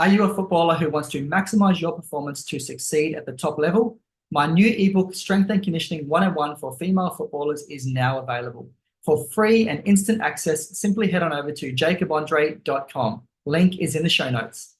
Are you a footballer who wants to maximize your performance to succeed at the top level? My new ebook, Strength and Conditioning 101 for Female Footballers, is now available. For free and instant access, simply head on over to jacobandre.com. Link is in the show notes.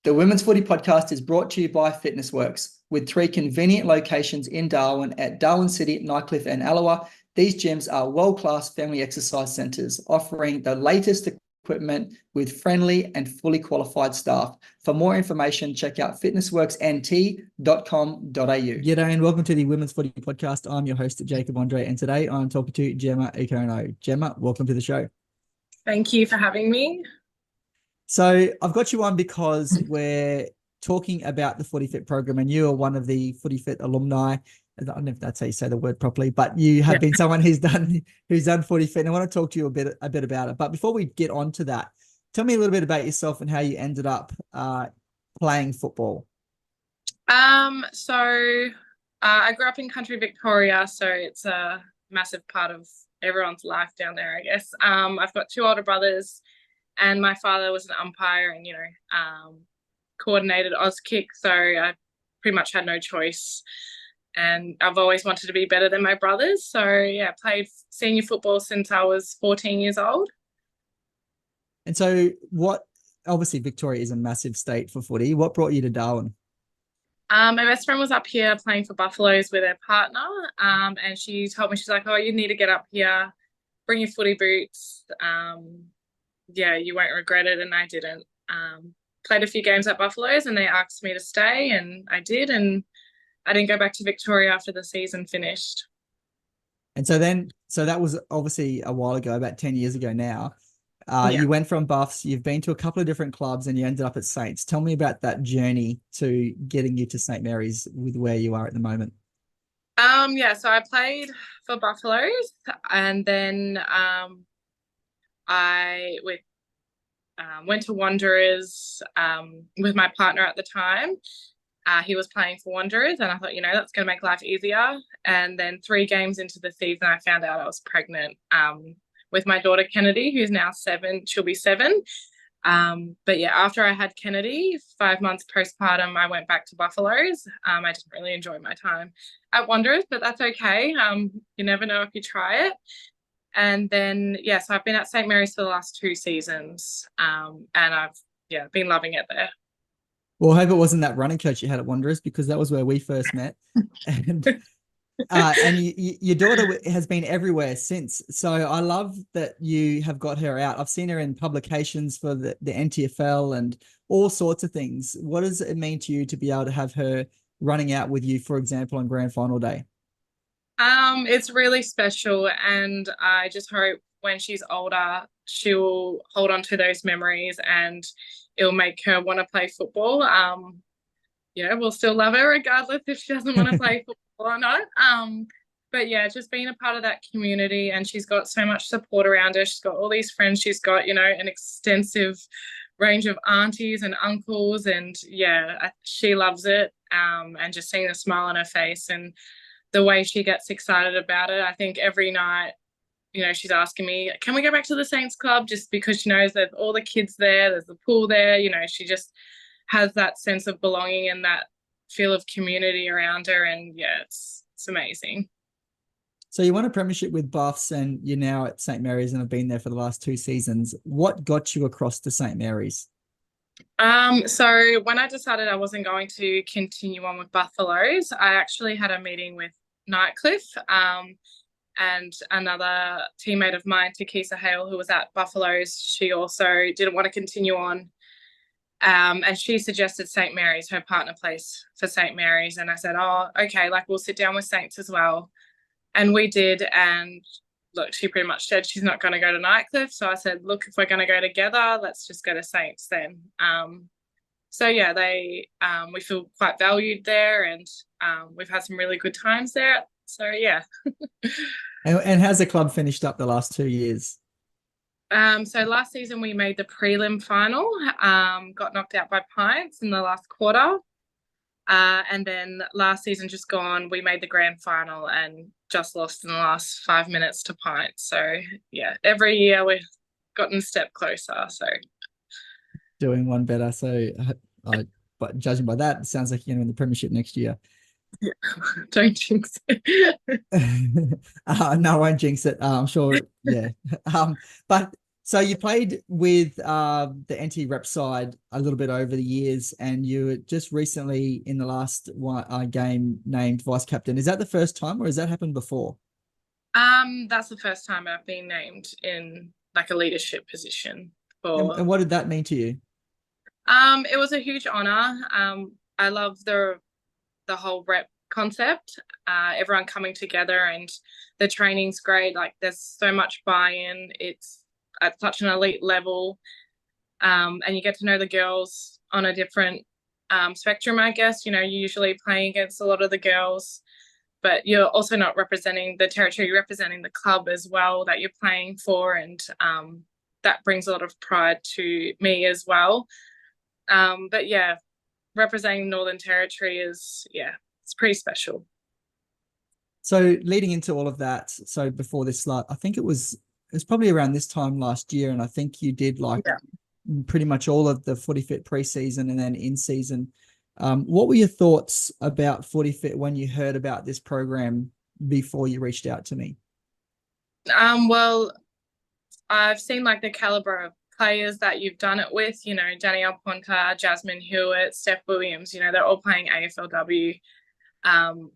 The Women's Footy Podcast is brought to you by Fitness Works, with 3 convenient locations in Darwin at Darwin City, Nightcliff and Allawa. These gyms are world-class family exercise centres offering the latest equipment with friendly and fully qualified staff. For more information, check out fitnessworksnt.com.au. G'day and welcome to the Women's Footy Podcast. I'm your host, Jacob Andre, and today I'm talking to Jemma Iacono. Jemma, welcome to the show. Thank you for having me. So I've got you on because we're talking about the FootyFit program, and you are one of the FootyFit alumni. I don't know if that's how you say the word properly, but you have been someone who's done FootyFit, and I want to talk to you a bit about it. But before we get on to that, tell me a little bit about yourself and how you ended up playing football. I grew up in country Victoria, so it's a massive part of everyone's life down there, I guess. I've got 2 older brothers, and my father was an umpire and, coordinated Auskick, so I pretty much had no choice. And I've always wanted to be better than my brothers. So, yeah, played senior football since I was 14 years old. And so obviously Victoria is a massive state for footy. What brought you to Darwin? My best friend was up here playing for Buffaloes with her partner. And she told me, she's like, oh, you need to get up here, bring your footy boots. You won't regret it. And I didn't. Played a few games at Buffaloes and they asked me to stay, and I did. And I didn't go back to Victoria after the season finished. And so that was obviously a while ago, about 10 years ago now. You went from Buffs, you've been to a couple of different clubs, and you ended up at Saints. Tell me about that journey to getting you to St. Mary's with where you are at the moment. So I played for Buffaloes, and then I went to Wanderers with my partner at the time. He was playing for Wanderers, and I thought, that's going to make life easier. And then 3 games into the season, I found out I was pregnant with my daughter, Kennedy, who's now 7. She'll be 7. After I had Kennedy, 5 months postpartum, I went back to Buffaloes. I didn't really enjoy my time at Wanderers, but that's okay. You never know if you try it. And then, so I've been at St. Mary's for the last 2 seasons, and I've been loving it there. Well, I hope it wasn't that running coach you had at Wanderers, because that was where we first met. And your daughter has been everywhere since. So I love that you have got her out. I've seen her in publications for the NTFL and all sorts of things. What does it mean to you to be able to have her running out with you, for example, on grand final day? It's really special, and I just hope when she's older, she'll hold on to those memories and it'll make her want to play football. We'll still love her regardless if she doesn't want to play football or not. Just being a part of that community, and she's got so much support around her. She's got all these friends. She's got, an extensive range of aunties and uncles, and she loves it. And just seeing the smile on her face and the way she gets excited about it. I think every night, she's asking me, can we go back to the Saints Club? Just because she knows there's all the kids there, there's the pool there, she just has that sense of belonging and that feel of community around her. And it's amazing. So you won a premiership with Buffs, and you're now at St. Mary's and have been there for the last 2 seasons. What got you across to St. Mary's? So when I decided I wasn't going to continue on with Buffaloes, I actually had a meeting with Nightcliff, and another teammate of mine, Takisa Hale, who was at Buffaloes. She also didn't want to continue on. And she suggested St. Mary's, her partner plays for St. Mary's. And I said, oh, okay, we'll sit down with Saints as well. And we did. And look, she pretty much said she's not going to go to Nightcliff. So I said, look, if we're going to go together, let's just go to Saints then. We feel quite valued there, and we've had some really good times there. So, yeah. And how's the club finished up the last 2 years? So last season we made the prelim final, got knocked out by Pints in the last quarter. And then last season just gone, we made the grand final and just lost in the last 5 minutes to Pints. So, every year we've gotten a step closer. So doing one better. So, but judging by that, it sounds like you're going to win the premiership next year. Yeah. Don't jinx it. No, I won't jinx it. I'm sure. Yeah. But so you played with the NT rep side a little bit over the years, and you were just recently in the last game named vice captain. Is that the first time, or has that happened before? That's the first time I've been named in like a leadership position And for. what did that mean to you? It was a huge honor. I love the whole rep concept. Everyone coming together and the training's great. Like there's so much buy-in. It's at such an elite level. And you get to know the girls on a different spectrum, I guess. You know, you're usually playing against a lot of the girls, but you're also not representing the territory, you're representing the club as well that you're playing for. And that brings a lot of pride to me as well. But yeah, representing Northern Territory is, yeah, it's pretty special. So leading into all of that, so before this, like, I think it was probably around this time last year, and I think you did like Yeah. pretty much all of the FootyFit preseason and then in season. What were your thoughts about FootyFit when you heard about this program before you reached out to me? Well, I've seen like the caliber of players that you've done it with, you know, Danielle Ponta, Jasmine Hewitt, Steph Williams, you know, they're all playing AFLW. Um,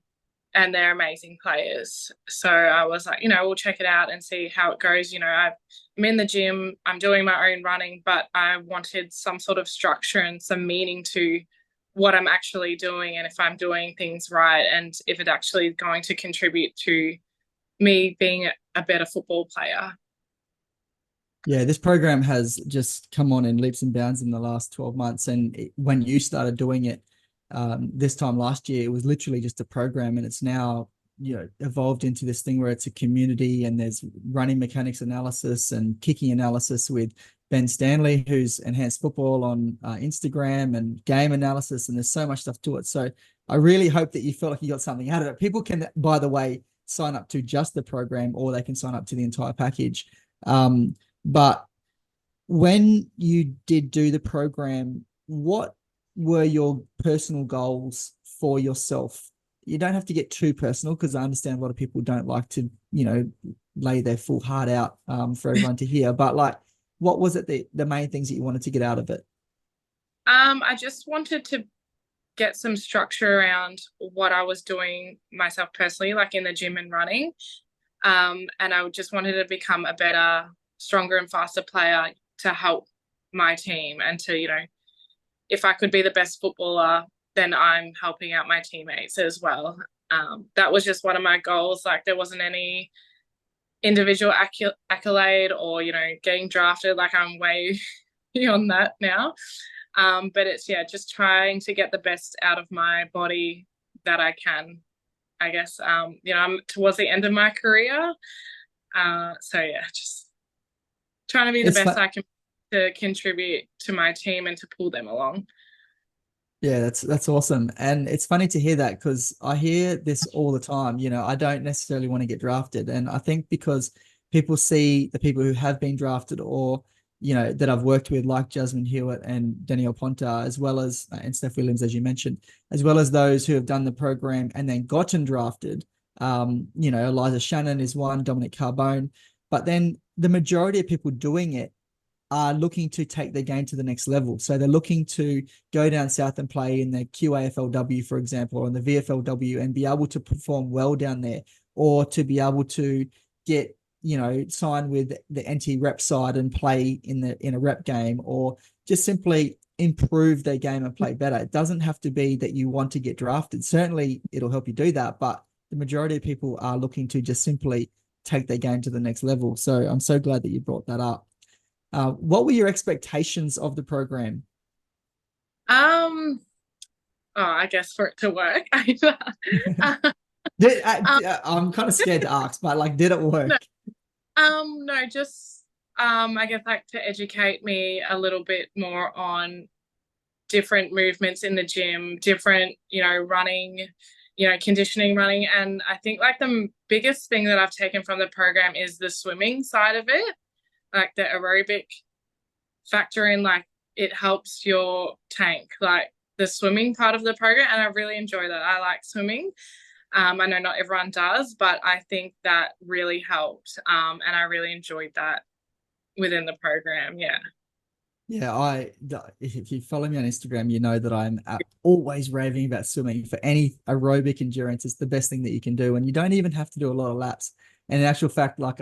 and they're amazing players. So I was like, you know, we'll check it out and see how it goes. You know, I'm in the gym, I'm doing my own running, but I wanted some sort of structure and some meaning to what I'm actually doing and if I'm doing things right and if it's actually going to contribute to me being a better football player. Yeah, this program has just come on in leaps and bounds in the last 12 months. And when you started doing it this time last year, it was literally just a program, and it's now evolved into this thing where it's a community, and there's running mechanics analysis and kicking analysis with Ben Stanley, who's enhanced football on Instagram, and game analysis, and there's so much stuff to it. So I really hope that you felt like you got something out of it. People can, by the way, sign up to just the program, or they can sign up to the entire package. But when you did do the program, what were your personal goals for yourself? You don't have to get too personal, because I understand a lot of people don't like to, lay their full heart out for everyone to hear. But like, what was it the main things that you wanted to get out of it? I just wanted to get some structure around what I was doing myself personally, like in the gym and running. And I just wanted to become a better, stronger and faster player to help my team and to, you know, if I could be the best footballer, then I'm helping out my teammates as well. That was just one of my goals. Like there wasn't any individual accolade or, you know, getting drafted. Like I'm way beyond that now. But it's, yeah, just trying to get the best out of my body that I can, I guess. You know, I'm towards the end of my career. So yeah, just trying to be the It's best fun. I can to contribute to my team and to pull them along. Yeah, that's awesome. And it's funny to hear that, because I hear this all the time. I don't necessarily want to get drafted. And I think because people see the people who have been drafted, or, that I've worked with, like Jasmine Hewitt and Danielle Ponta, as well as, and Steph Williams, as you mentioned, as well as those who have done the program and then gotten drafted. Eliza Shannon is one, Dominic Carbone. But then the majority of people doing it are looking to take their game to the next level. So they're looking to go down south and play in the QAFLW, for example, or in the VFLW, and be able to perform well down there, or to be able to get, sign with the NT rep side and play in a rep game, or just simply improve their game and play better. It doesn't have to be that you want to get drafted. Certainly it'll help you do that, but the majority of people are looking to just simply take their game to the next level. So I'm so glad that you brought that up. What were your expectations of the program? Um, I guess for it to work. I'm kind of scared to ask, but like, did it No, work? no, just I guess like to educate me a little bit more on different movements in the gym, different, you know, running, you know, conditioning running. And I think like the biggest thing that I've taken from the program is the swimming side of it, like the aerobic factor in like it helps your tank, like the swimming part of the program, and I really enjoy that. I like swimming. I know not everyone does, but I think that really helped, and I really enjoyed that within the program. Yeah. Yeah, if you follow me on Instagram, you know that I'm always raving about swimming. For any aerobic endurance, it's the best thing that you can do, and you don't even have to do a lot of laps. And in actual fact, like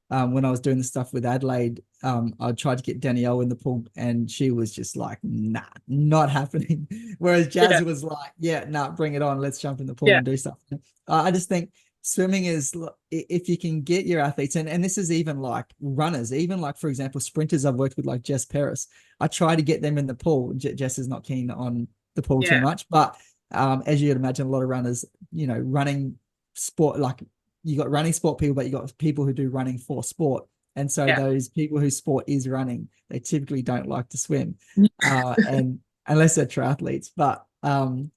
when I was doing the stuff with Adelaide, I tried to get Danielle in the pool, and she was just like, "Nah, not happening." Whereas Yeah. Jazz was like, "Yeah, nah, bring it on. Let's jump in the pool Yeah. and do something." I just think swimming is, if you can get your athletes, and this is even like runners, even like, for example, sprinters I've worked with, like Jess Paris. I try to get them in the pool. Jess is not keen on the pool too Yeah. much, but as you'd imagine, a lot of runners, running sport, like you got running sport people, but you got people who do running for sport. And so Yeah. those people whose sport is running, they typically don't like to swim, and unless they're triathletes, but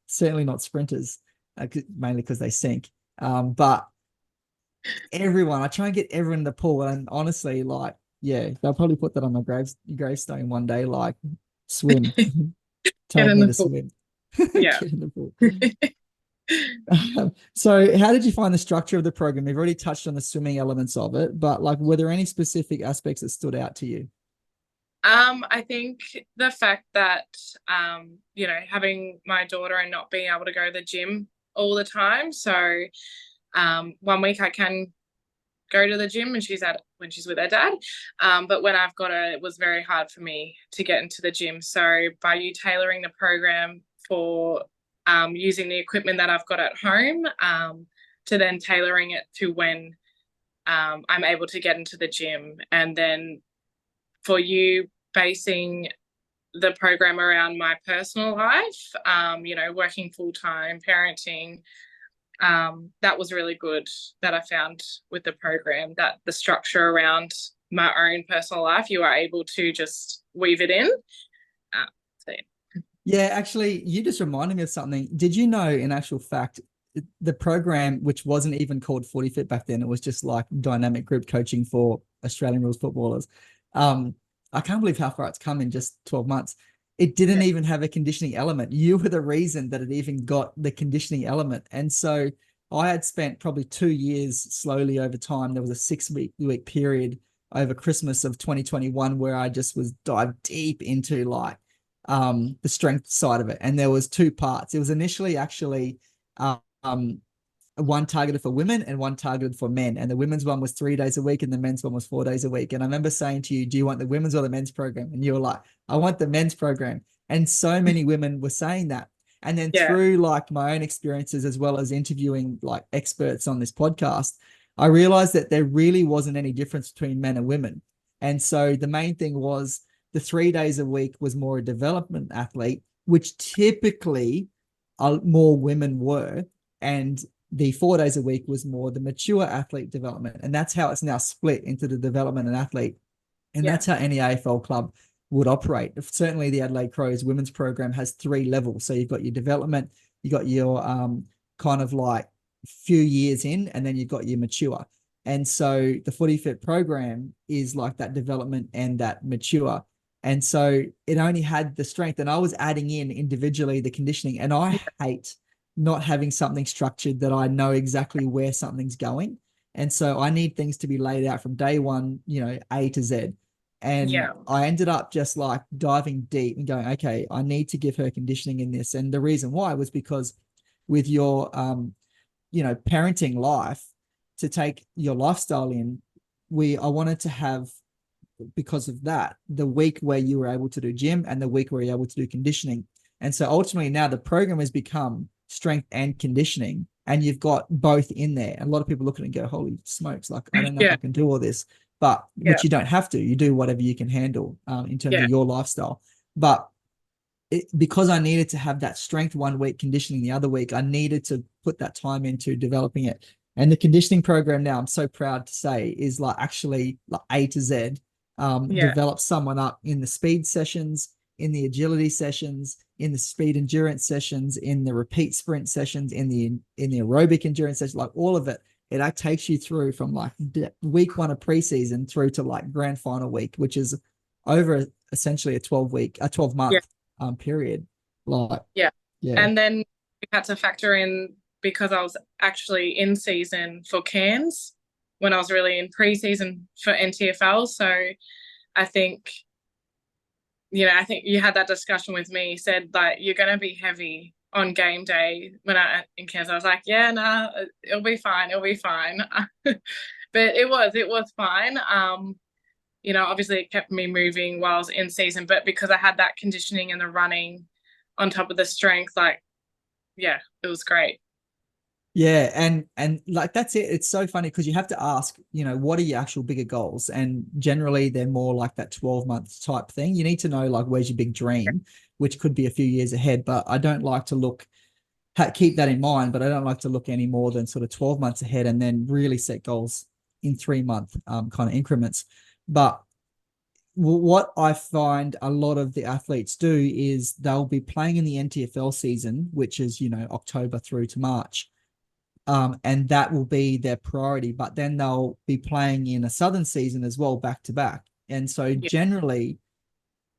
certainly not sprinters, mainly because they sink. But I try and get everyone in the pool, and honestly, like, yeah, they'll probably put that on my gravestone one day, like, swim. Get Told in me the to pool. swim. Yeah. Get in the pool. So how did you find the structure of the program? You've already touched on the swimming elements of it, but like, were there any specific aspects that stood out to you? I think the fact that having my daughter and not being able to go to the gym all the time. So one week I can go to the gym and when she's with her dad. But when I've got her, it was very hard for me to get into the gym. So by you tailoring the program for using the equipment that I've got at home, to then tailoring it to when I'm able to get into the gym, and then for you basing the program around my personal life, working full time, parenting, that was really good that I found with the program, that the structure around my own personal life, you are able to just weave it in. So, Yeah, actually, you just reminded me of something. Did you know, in actual fact, the program, which wasn't even called FootyFit back then, it was just like dynamic group coaching for Australian rules footballers. Um, I can't believe how far it's come in just 12 months. It didn't yeah, even have a conditioning element. You were the reason that it even got the conditioning element. And so I had spent probably 2 years slowly over time. There was a 6 week period over Christmas of 2021 where I just was dived deep into like the strength side of it. And there was two parts. It was initially actually um, one targeted for women and one targeted for men. And the women's one was 3 days a week and the men's one was 4 days a week. And I remember saying to you, do you want the women's or the men's program? And you were like, I want the men's program. And so many women were saying that. And then yeah, through like my own experiences, as well as interviewing like experts on this podcast, I realized that there really wasn't any difference between men and women. And so the main thing was the 3 days a week was more a development athlete, which typically more women were. And the 4 days a week was more the mature athlete development. And that's how it's now split into the development and athlete. And yeah, that's how any AFL club would operate. Certainly the Adelaide Crows women's program has 3 levels. So you've got your development, you got your kind of like few years in, and then you've got your mature. And so the FootyFit program is like that development and that mature. And so it only had the strength, and I was adding in individually the conditioning. And I hate not having something structured that I know exactly where something's going. And so I need things to be laid out from day one, A to Z. And yeah, I ended up just like diving deep and going, okay, I need to give her conditioning in this. And the reason why was because with your, parenting life, to take your lifestyle in, I wanted to have, because of that, the week where you were able to do gym and the week where you're able to do conditioning. And so ultimately now the program has become strength and conditioning, and you've got both in there. And a lot of people look at it and go, holy smokes, like, I don't know if yeah, I can do all this, but yeah, which you don't have to. You do whatever you can handle in terms yeah, of your lifestyle. But because I needed to have that strength one week, conditioning the other week, I needed to put that time into developing it. And the conditioning program now, I'm so proud to say, is like actually like A to Z. yeah, Develop someone up in the speed sessions, in the agility sessions, in the speed endurance sessions, in the repeat sprint sessions, in the aerobic endurance sessions, like all of it. It takes you through from like week one of preseason through to like grand final week, which is over essentially a 12 Yeah, month period. Like, yeah. yeah, And then we had to factor in because I was actually in season for Cairns when I was really in pre-season for NTFL. So I think, I think you had that discussion with me. You said that you're going to be heavy on game day when I in Cairns. I was like, yeah, nah, it'll be fine. It'll be fine. But it was fine. Obviously it kept me moving while I was in season, but because I had that conditioning and the running on top of the strength, like, yeah, it was great. yeah, and like that's it. It's so funny because you have to ask, what are your actual bigger goals? And generally they're more like that 12 months type thing. You need to know like where's your big dream, which could be a few years ahead. But I don't like to keep that in mind, but I don't like to look any more than sort of 12 months ahead and then really set goals in 3 month kind of increments. But what I find a lot of the athletes do is they'll be playing in the NTFL season, which is, October through to March. And that will be their priority, but then they'll be playing in a Southern season as well, back to back. And so Yeah, generally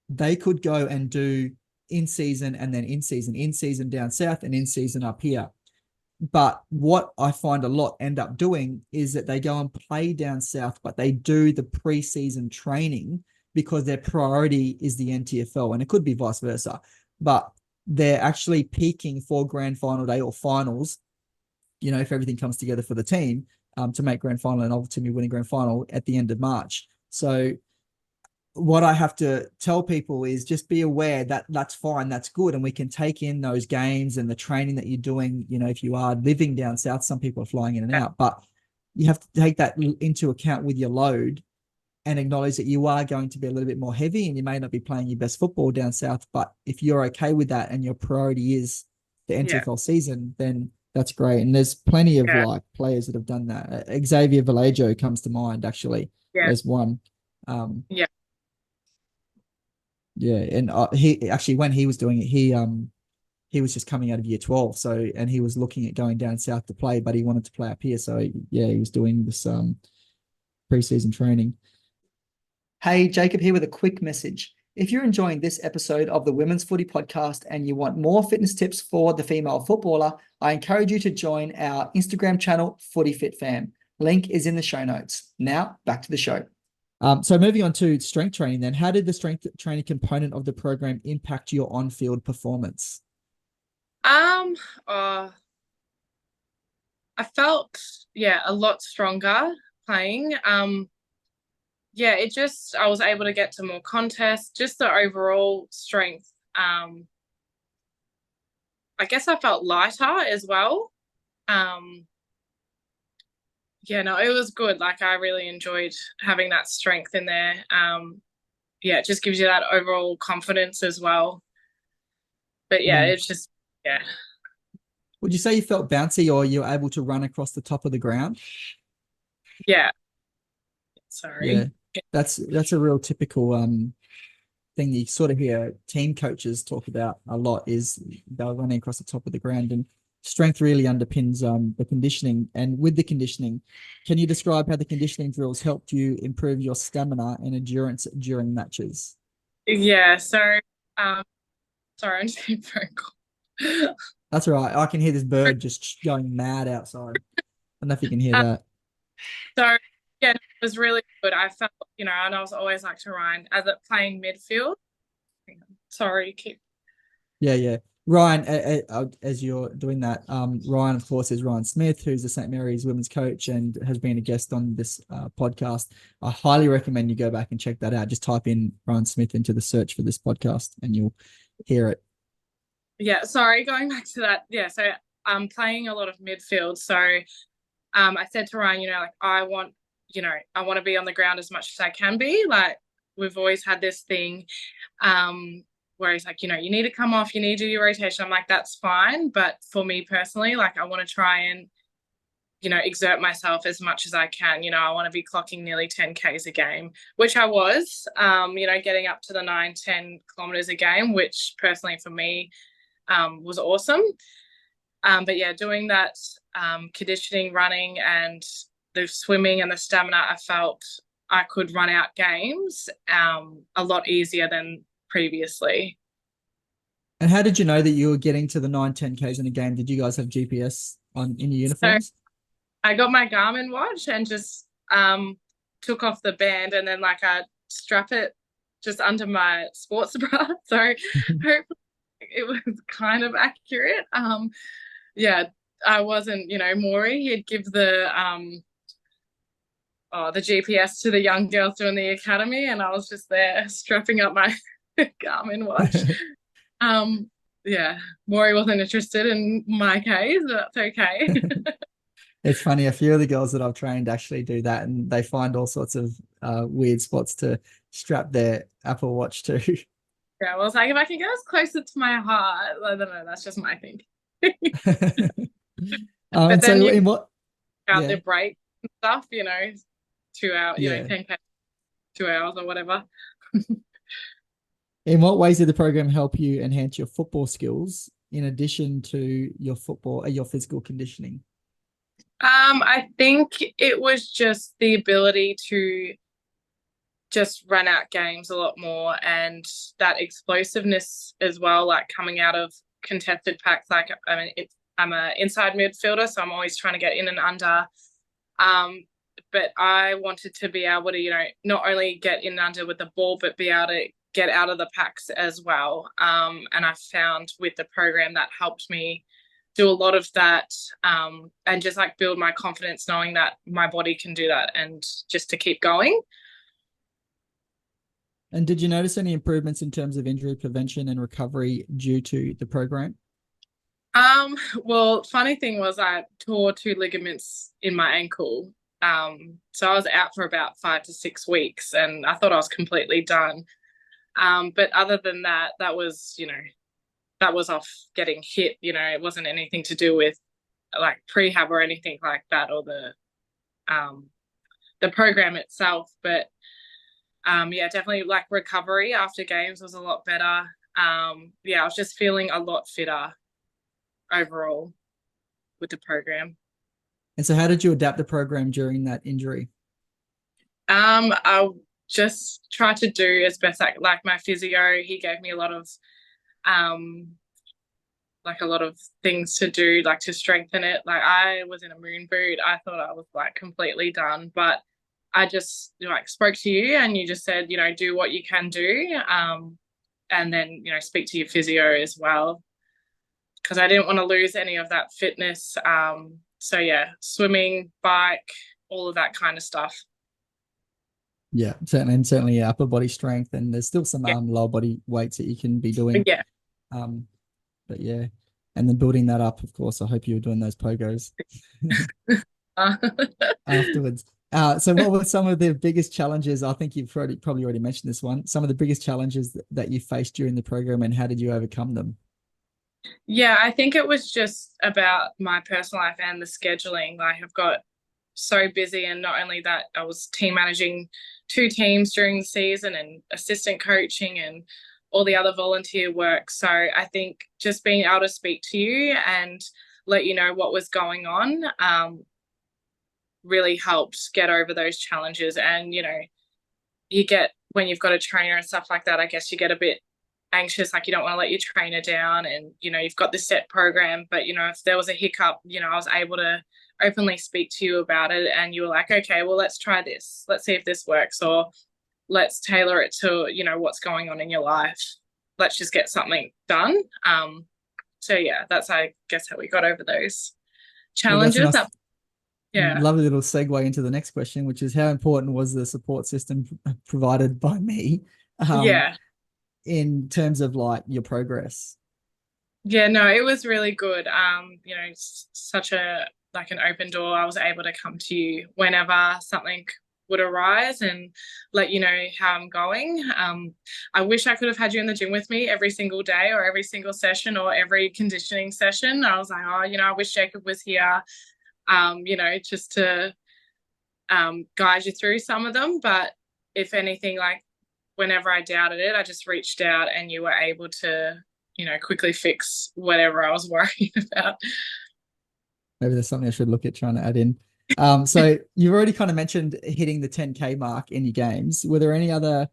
they could go and do in season and then in season down south and in season up here. But what I find a lot end up doing is that they go and play down south, but they do the preseason training because their priority is the NTFL, and it could be vice versa. But they're actually peaking for grand final day or finals, if everything comes together for the team, to make grand final and ultimately winning grand final at the end of March. So what I have to tell people is just be aware that that's fine, that's good, and we can take in those games and the training that you're doing. If you are living down south, some people are flying in and out, but you have to take that into account with your load and acknowledge that you are going to be a little bit more heavy and you may not be playing your best football down south. But if you're okay with that and your priority is the yeah, NTFL season, then that's great. And there's plenty of yeah, like players that have done that. Xavier Vallejo comes to mind actually yeah, as one. yeah, Yeah, and he actually, when he was doing it, he was just coming out of year 12, so, and he was looking at going down south to play, but he wanted to play up here, so yeah, he was doing this preseason training. Hey, Jacob here with a quick message. If you're enjoying this episode of the Women's Footy Podcast and you want more fitness tips for the female footballer, I encourage you to join our Instagram channel, FootyFit Fam. Link is in the show notes. Now, back to the show. So moving on to strength training then, how did the strength training component of the program impact your on-field performance? uh, I felt, a lot stronger playing. Yeah, I was able to get to more contests, just the overall strength. I guess I felt lighter as well. Um, yeah, no, it was good. Like, I really enjoyed having that strength in there. Yeah, it just gives you that overall confidence as well. But yeah, Mm. it's just, yeah, Would you say you felt bouncy or you were able to run across the top of the ground? yeah, Yeah, sorry. that's a real typical thing you sort of hear team coaches talk about a lot is they're running across the top of the ground, and strength really underpins the conditioning. And with the conditioning, can you describe how the conditioning drills helped you improve your stamina and endurance during matches? Yeah, so, um, sorry, I'm just getting a phone call. That's right. I can hear this bird just going mad outside. I don't know if you can hear that. So yeah, it was really good. I felt, and I was always like to Ryan as a playing midfield. Sorry, keep. Yeah, yeah. Ryan, as you're doing that, Ryan, of course, is Ryan Smith, who's the St. Mary's women's coach and has been a guest on this podcast. I highly recommend you go back and check that out. Just type in Ryan Smith into the search for this podcast and you'll hear it. Yeah, sorry, going back to that. Yeah, so I'm playing a lot of midfield. So I said to Ryan, like I want to be on the ground as much as I can be. Like we've always had this thing. Where he's like, you need to come off, you need to do your rotation. I'm like, that's fine. But for me personally, like I want to try and, exert myself as much as I can. I want to be clocking nearly 10 Ks a game, which I was, getting up to the 9-10 kilometers a game, which personally for me was awesome. But yeah, doing that conditioning, running and the swimming and the stamina, I felt I could run out games a lot easier than previously. And how did you know that you were getting to the 9, 10Ks in a game? Did you guys have GPS on in your So uniforms? I got my Garmin watch and just took off the band, and then like I strap it just under my sports bra. So hopefully it was kind of accurate. Yeah, I wasn't, Maury, he'd give the GPS to the young girls doing the academy, and I was just there strapping up my Garmin watch. Um, yeah, Maury wasn't interested in my case, but that's okay. It's funny, a few of the girls that I've trained actually do that, and they find all sorts of weird spots to strap their Apple Watch to. Yeah, well, I was like, if I can get as closer to my heart, I don't know, that's just my thing. But And then so you in what, out yeah, the break and stuff, 2 hours, yeah. 10K, 2 hours or whatever. In what ways did the program help you enhance your football skills in addition to your physical conditioning? I think it was just the ability to just run out games a lot more, and that explosiveness as well, like coming out of contested packs. Like, I mean, I'm an inside midfielder, so I'm always trying to get in and under. But I wanted to be able to, not only get in and under with the ball, but be able to get out of the packs as well. And I found with the program that helped me do a lot of that, and just like build my confidence knowing that my body can do that, and just to keep going. And did you notice any improvements in terms of injury prevention and recovery due to the program? Well, funny thing was I tore 2 ligaments in my ankle. So I was out for about 5 to 6 weeks, and I thought I was completely done. But other than that, that was off getting hit. It wasn't anything to do with like prehab or anything like that, or the program itself. But yeah, definitely like recovery after games was a lot better. Yeah, I was just feeling a lot fitter overall with the program. And so how did you adapt the program during that injury? I just tried to do as best like my physio. He gave me um, a lot of things to do, like to strengthen it. Like I was in a moon boot. I thought I was like completely done, but I just like spoke to you, and you just said, do what you can do, and then speak to your physio as well, because I didn't want to lose any of that fitness. So yeah, swimming, bike, all of that kind of stuff. Yeah, certainly, and certainly upper body strength, and there's still some Yeah, lower body weights that you can be doing. yeah. Um, but yeah, and then building that up, of course. I hope you were doing those pogos afterwards. So what were some of the biggest challenges? I think you've probably already mentioned this one. Some of the biggest challenges that you faced during the program, and how did you overcome them? Yeah, I think it was just about my personal life and the scheduling. Like I've got so busy, and not only that, I was team managing 2 teams during the season and assistant coaching and all the other volunteer work. So I think just being able to speak to you and let you know what was going on really helped get over those challenges. And you get, when you've got a trainer and stuff like that, I guess you get a bit anxious, like you don't want to let your trainer down, and you've got this set program, but if there was a hiccup, I was able to openly speak to you about it, and you were like, okay, well, let's try this, let's see if this works, or let's tailor it to what's going on in your life, let's just get something done. So yeah, that's, I guess, how we got over those Well, that's a challenges. nice, Yeah. lovely little segue into the next question, which is how important was the support system provided by me? Um, Yeah. in terms of like your progress? Yeah, no, it was really good. Such a like an open door. I was able to come to you whenever something would arise and let you know how I'm going. I wish I could have had you in the gym with me every single day or every single session or every conditioning session. I was like, oh, I wish Jacob was here, just to guide you through some of them. But if anything, like whenever I doubted it, I just reached out, and you were able to quickly fix whatever I was worried about. Maybe there's something I should look at trying to add in. So you've already kind of mentioned hitting the 10K mark in your games. Were there any other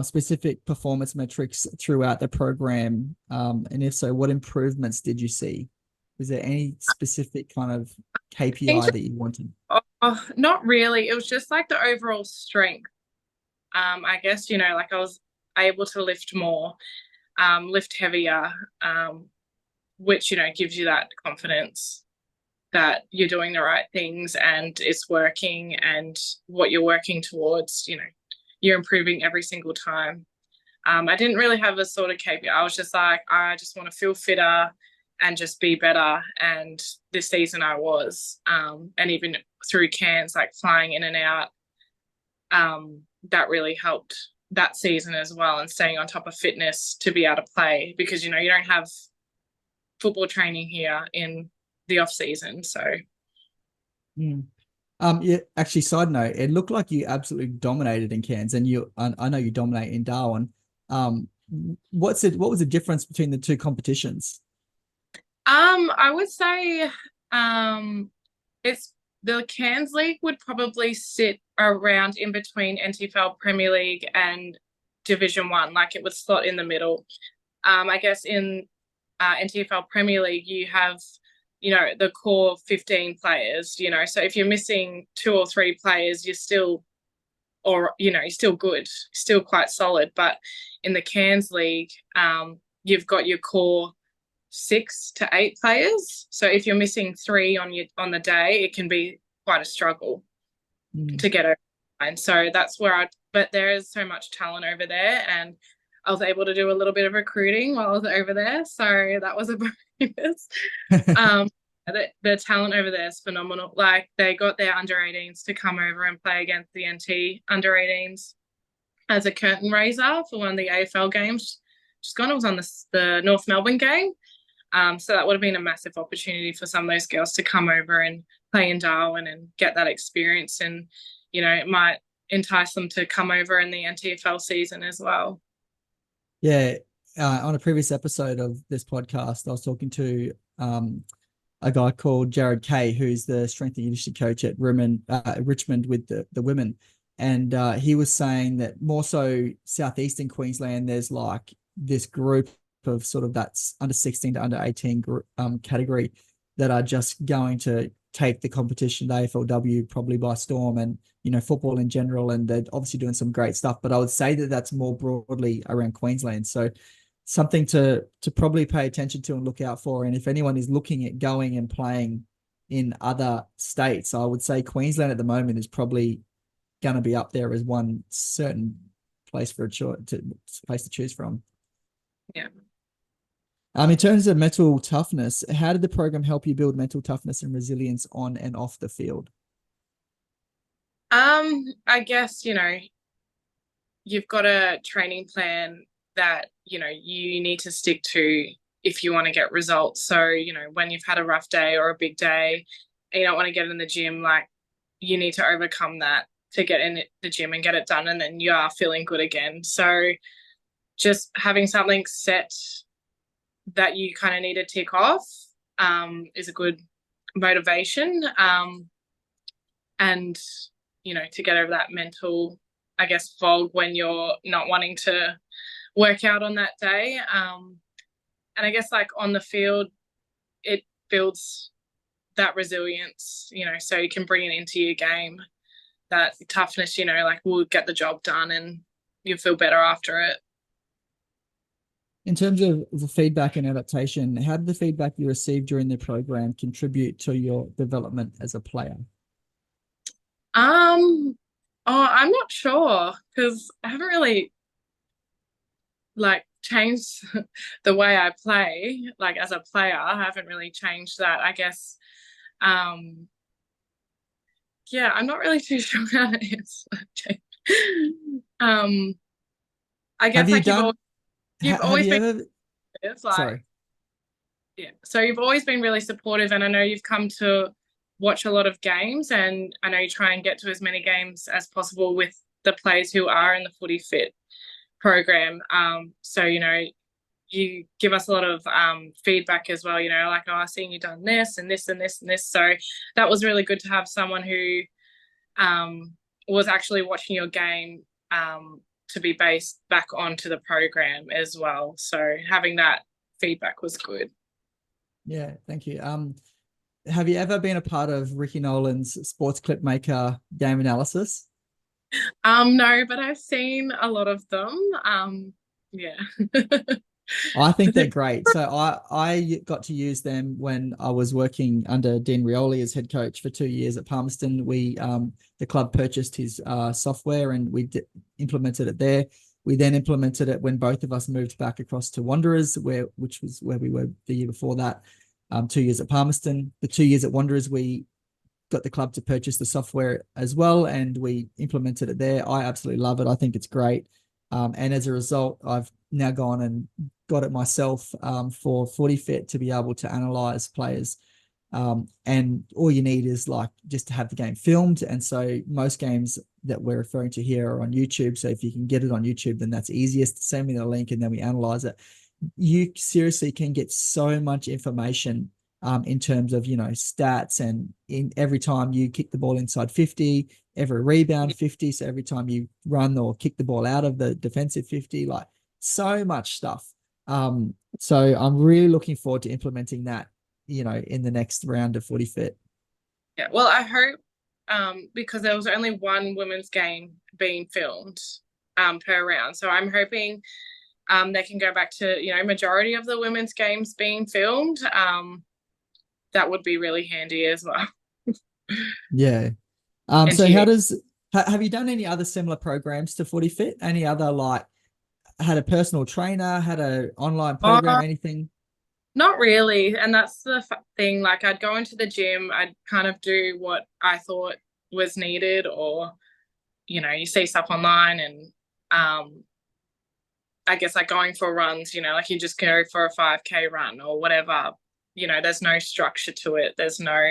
specific performance metrics throughout the program? And if so, what improvements did you see? Was there any specific kind of think KPI that you wanted? not really. It was just like the overall strength. I guess, like I was able to lift more, lift heavier, which, gives you that confidence that you're doing the right things and it's working and what you're working towards, you're improving every single time. I didn't really have a sort of KPI. I was just like, I just want to feel fitter and just be better. And this season I was, and even through camps, like flying in and out, that really helped that season as well, and staying on top of fitness to be able to play, because, you don't have football training here in the off season. So Yeah, actually, side note, it looked like you absolutely dominated in Cairns, and I know you dominate in Darwin. What was the difference between the two competitions? I would say it's the Cairns League would probably sit around in between NTFL Premier League and Division One, like it would slot in the middle. I guess in NTFL Premier League you have, the core 15 players, so if you're missing 2 or 3 players, you're still, or you're still good, still quite solid. But in the Cairns League, you've got your core 6 to 8 players. So if you're missing 3 on the day, it can be quite a struggle to get over. And so that's where but there is so much talent over there, and I was able to do a little bit of recruiting while I was over there. So that was a bonus. The talent over there is phenomenal. Like, they got their under 18s to come over and play against the NT under 18s as a curtain raiser for one of the AFL games. Just gone. It was on the North Melbourne game. So that would have been a massive opportunity for some of those girls to come over and play in Darwin and get that experience. And, it might entice them to come over in the NTFL season as well. Yeah. On a previous episode of this podcast, I was talking to a guy called Jared Kay, who's the strength and conditioning coach at Richmond with the women. And he was saying that more so southeastern Queensland, there's like this group of sort of that's under 16 to under 18 category that are just going to take the competition, the AFLW, probably by storm, and football in general. And they're obviously doing some great stuff, but I would say that that's more broadly around Queensland. So something to probably pay attention to and look out for. And if anyone is looking at going and playing in other states, I would say Queensland at the moment is probably going to be up there as one certain place place to choose from. Yeah. In terms of mental toughness, how did the program help you build mental toughness and resilience on and off the field? I guess, you've got a training plan that, you need to stick to if you want to get results. So, when you've had a rough day or a big day and you don't want to get in the gym, like, you need to overcome that to get in the gym and get it done, and then you are feeling good again. So just having something set that you kind of need to tick off is a good motivation. And, to get over that mental, I guess, fog when you're not wanting to work out on that day. And I guess, like, on the field, it builds that resilience, so you can bring it into your game, that toughness, like, we'll get the job done and you feel better after it. In terms of the feedback and adaptation, how did the feedback you received during the program contribute to your development as a player? I'm not sure, because I haven't really, like, changed the way I play, like, as a player. I haven't really changed that, I guess. Yeah, I'm not really too sure how to answer that. I guess, Have you like, done? you've Have always you been, ever? it's like, Sorry. yeah. So you've always been really supportive, and I know you've come to watch a lot of games, and I know you try and get to as many games as possible with the players who are in the FootyFit program. So, you give us a lot of feedback as well, like, oh, I've seen you done this and this and this and this. So that was really good to have someone who was actually watching your game to be based back onto the program as well. So having that feedback was good. Yeah, thank you. Have you ever been a part of Ricky Nolan's Sports Clip Maker game analysis? No, but I've seen a lot of them. Yeah. I think they're great. So I got to use them when I was working under Dean Rioli as head coach for 2 years at Palmerston. The club purchased his software and we implemented it there. We then implemented it when both of us moved back across to Wanderers, which was where we were the year before that. 2 years at Palmerston. The 2 years at Wanderers, we got the club to purchase the software as well, and we implemented it there. I absolutely love it. I think it's great. And as a result, I've now gone and got it myself for FootyFit to be able to analyze players. And all you need is like just to have the game filmed. And so most games that we're referring to here are on YouTube. So if you can get it on YouTube, then that's easiest. Send me the link and then we analyze it. You seriously can get so much information in terms of, stats, and in every time you kick the ball inside 50, every rebound 50. So every time you run or kick the ball out of the defensive 50, like so much stuff. So I'm really looking forward to implementing that, in the next round of FootyFit. Yeah, well, I hope because there was only one women's game being filmed per round. So I'm hoping they can go back to, majority of the women's games being filmed. That would be really handy as well. Yeah. So have you done any other similar programs to FootyFit? Any other, like, had a personal trainer, had an online program, anything? Not really. And that's the thing. Like, I'd go into the gym, I'd kind of do what I thought was needed, or, you see stuff online, and I guess like going for runs, like you just go for a 5K run or whatever. There's no structure to it. There's no,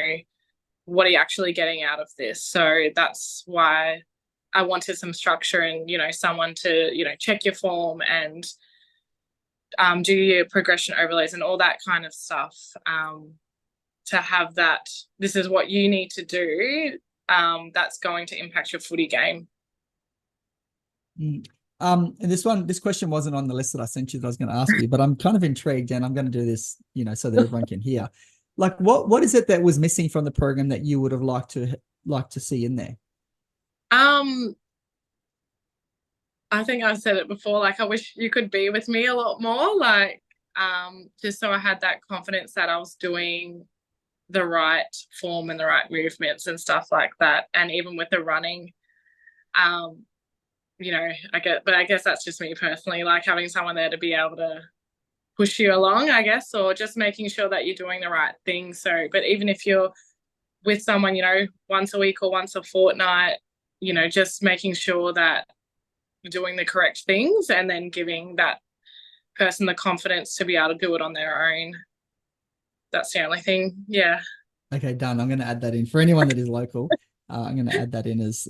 what are you actually getting out of this? So that's why I wanted some structure and, someone to, check your form and do your progression overlays and all that kind of stuff, to have that, this is what you need to do, that's going to impact your footy game. And this question wasn't on the list that I sent you that I was going to ask you, but I'm kind of intrigued, and I'm going to do this, so that everyone can hear. Like, what is it that was missing from the program that you would have liked to see in there? I think I've said it before, like, I wish you could be with me a lot more, like, just so I had that confidence that I was doing the right form and the right movements and stuff like that. And even with the running, I guess that's just me personally, like having someone there to be able to push you along, I guess, or just making sure that you're doing the right thing. So, but even if you're with someone, once a week or once a fortnight, just making sure that you're doing the correct things and then giving that person the confidence to be able to do it on their own. That's the only thing. Yeah. Okay, done. I'm going to add that in for anyone that is local. I'm going to add that in as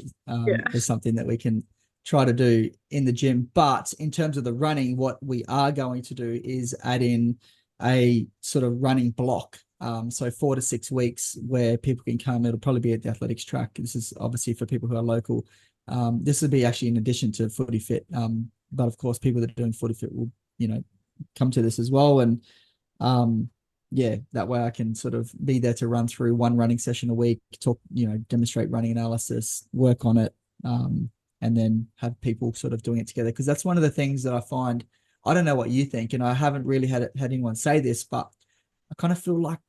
something that we can try to do in the gym. But in terms of the running, what we are going to do is add in a sort of running block. So 4 to 6 weeks where people can come. It'll probably be at the athletics track. This is obviously for people who are local. This would be actually in addition to FootyFit. But of course, people that are doing FootyFit will, come to this as well. And that way I can sort of be there to run through one running session a week, talk, demonstrate running analysis, work on it, and then have people sort of doing it together. Because that's one of the things that I find, I don't know what you think, and I haven't really had anyone say this, but I kind of feel like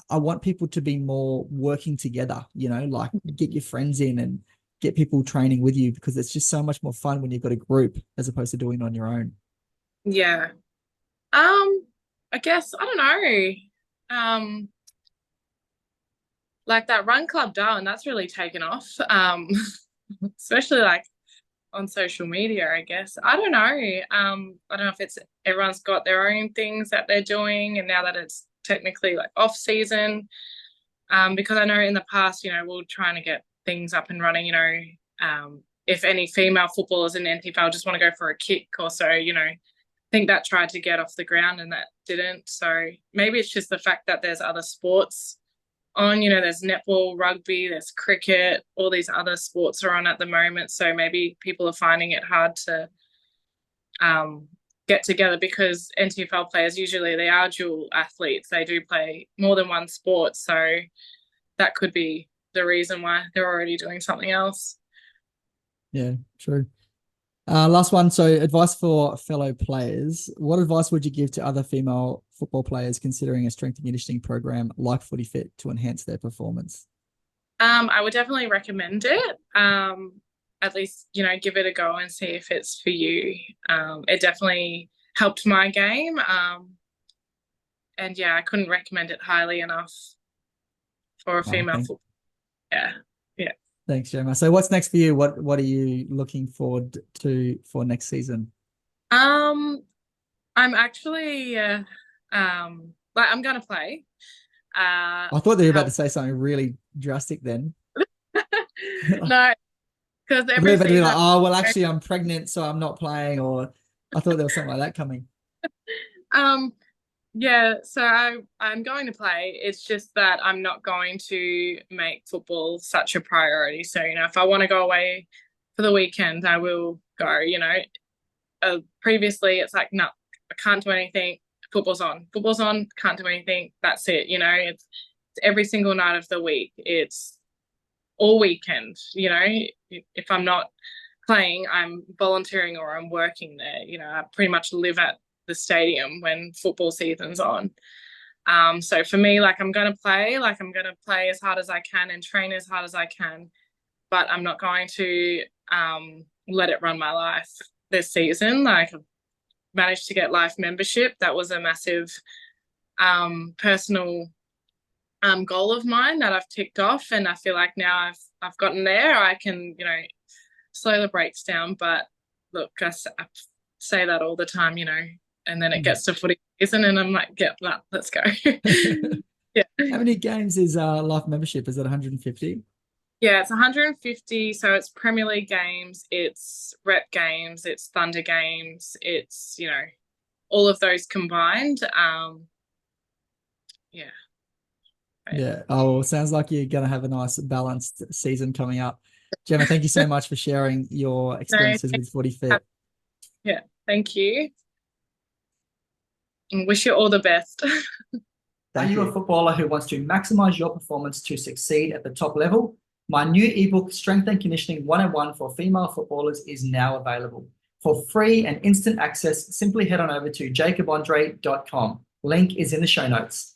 I want people to be more working together, like get your friends in and get people training with you, because it's just so much more fun when you've got a group as opposed to doing it on your own. Yeah. I guess, I don't know. Like that Run Club Darwin, that's really taken off. Especially like on social media, I guess. I don't know. I don't know if it's everyone's got their own things that they're doing, and now that it's technically like off season, because I know in the past, we're trying to get things up and running, if any female footballers in NPFL just want to go for a kick or so, think that tried to get off the ground and that didn't. So maybe it's just the fact that there's other sports on, there's netball, rugby, there's cricket, all these other sports are on at the moment. So maybe people are finding it hard to get together, because NTFL players, usually they are dual athletes. They do play more than one sport. So that could be the reason why they're already doing something else. Yeah, true. Last one. So advice for fellow players. What advice would you give to other female football players considering a strength and conditioning program like FootyFit to enhance their performance? I would definitely recommend it. At least, give it a go and see if it's for you. It definitely helped my game. And yeah, I couldn't recommend it highly enough for a female football. Yeah. Yeah. Thanks, Jemma. So what's next for you? What are you looking forward to for next season? I'm actually I'm gonna play. I thought they were about to say something really drastic then. No, because every season, season, like, oh well, actually I'm pregnant, so I'm not playing, or I thought there was something like that coming. Yeah, so I'm going to play. It's just that I'm not going to make football such a priority. So, if I want to go away for the weekend, I will go, previously it's like, no, I can't do anything. Football's on, can't do anything. That's it. It's every single night of the week. It's all weekend, if I'm not playing, I'm volunteering or I'm working there. I pretty much live at the stadium when football season's on. So for me, I'm going to play as hard as I can and train as hard as I can, but I'm not going to let it run my life this season. I've managed to get life membership. That was a massive personal goal of mine that I've ticked off, and I feel like now I've gotten there. I can, slow the brakes down. But look, I say that all the time, and then it gets to footy season and I'm like, yeah, let's go. Yeah. How many games is life membership? Is it 150? Yeah, it's 150. So it's Premier League games, it's rep games, it's Thunder games, it's, all of those combined. Yeah. Yeah. Oh, well, sounds like you're going to have a nice balanced season coming up. Jemma, thank you so much for sharing your experiences with FootyFit. Yeah, thank you. And wish you all the best. Are you a footballer who wants to maximize your performance to succeed at the top level? My new ebook, Strength and Conditioning 101 for Female Footballers, is now available. For free and instant access, simply head on over to jacobandre.com. Link is in the show notes.